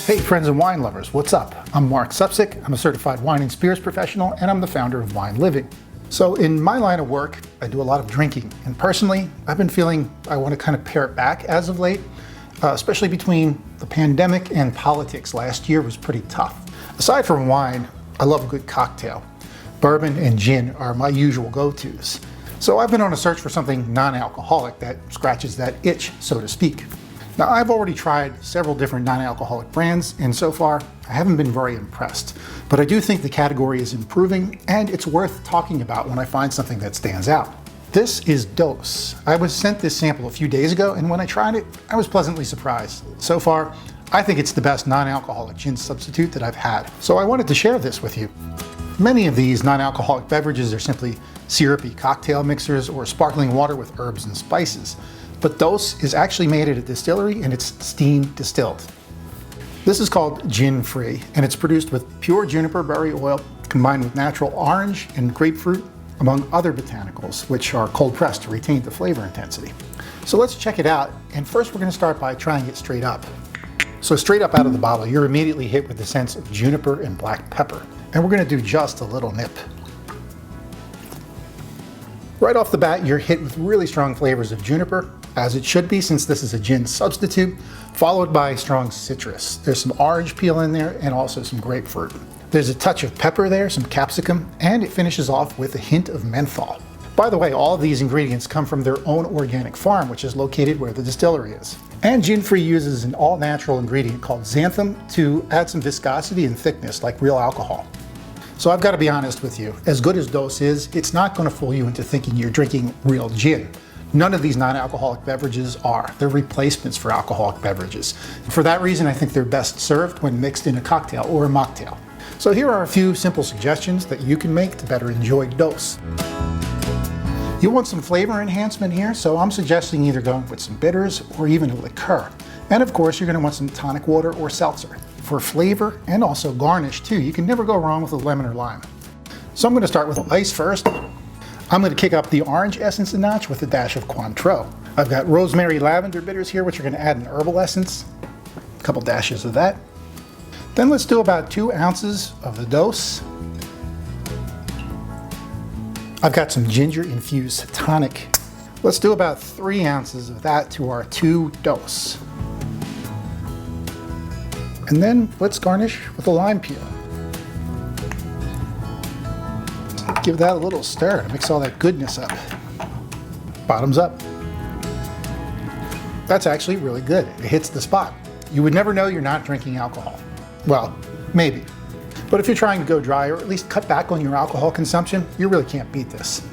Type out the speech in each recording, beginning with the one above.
Hey friends and wine lovers, what's up? I'm Marc Supsic, I'm a certified wine and spirits professional, and I'm the founder of Wine Living. So in my line of work, I do a lot of drinking, and personally, I've been feeling I want to kind of pare it back as of late, especially between the pandemic and politics. Last year was pretty tough. Aside from wine, I love a good cocktail. Bourbon and gin are my usual go-tos. So I've been on a search for something non-alcoholic that scratches that itch, so to speak. Now, I've already tried several different non-alcoholic brands, and so far, I haven't been very impressed. But I do think the category is improving, and it's worth talking about when I find something that stands out. This is Dhos. I was sent this sample a few days ago, and when I tried it, I was pleasantly surprised. So far, I think it's the best non-alcoholic gin substitute that I've had. So I wanted to share this with you. Many of these non-alcoholic beverages are simply syrupy cocktail mixers or sparkling water with herbs and spices. But Dhos is actually made at a distillery and it's steam distilled. This is called gin free and it's produced with pure juniper berry oil combined with natural orange and grapefruit among other botanicals, which are cold pressed to retain the flavor intensity. So let's check it out, and first we're going to start by trying it straight up. So straight up out of the bottle, you're immediately hit with the sense of juniper and black pepper, and we're going to do just a little nip. Right off the bat, you're hit with really strong flavors of juniper, as it should be since this is a gin substitute, followed by strong citrus. There's some orange peel in there and also some grapefruit. There's a touch of pepper there, some capsicum, and it finishes off with a hint of menthol. By the way, all of these ingredients come from their own organic farm, which is located where the distillery is. And Gin Free uses an all-natural ingredient called xanthan to add some viscosity and thickness like real alcohol. So I've got to be honest with you, as good as Dhos is, it's not going to fool you into thinking you're drinking real gin. None of these non-alcoholic beverages are. They're replacements for alcoholic beverages. For that reason, I think they're best served when mixed in a cocktail or a mocktail. So here are a few simple suggestions that you can make to better enjoy Dhos. You want some flavor enhancement here, so I'm suggesting either going with some bitters or even a liqueur. And of course, you're going to want some tonic water or seltzer. For flavor and also garnish too, you can never go wrong with a lemon or lime. So I'm going to start with ice first. I'm going to kick up the orange essence a notch with a dash of Cointreau. I've got rosemary lavender bitters here, which are going to add an herbal essence. A couple dashes of that. Then let's do about 2 ounces of the Dhos. I've got some ginger infused tonic. Let's do about 3 ounces of that to our 2 Dhos. And then let's garnish with a lime peel. Give that a little stir to mix all that goodness up. Bottoms up. That's actually really good. It hits the spot. You would never know you're not drinking alcohol. Well, maybe. But if you're trying to go dry or at least cut back on your alcohol consumption, you really can't beat this.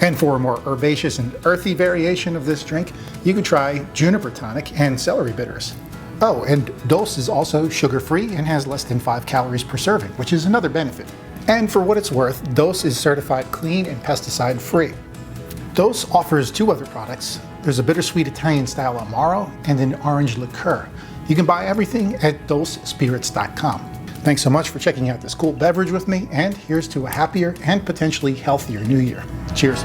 And for a more herbaceous and earthy variation of this drink, you could try juniper tonic and celery bitters. Oh, and Dhos is also sugar-free and has less than 5 calories per serving, which is another benefit. And for what it's worth, Dhos is certified clean and pesticide-free. Dhos offers 2 other products. There's a bittersweet Italian-style Amaro and an orange liqueur. You can buy everything at dhosspirits.com. Thanks so much for checking out this cool beverage with me, and here's to a happier and potentially healthier new year. Cheers.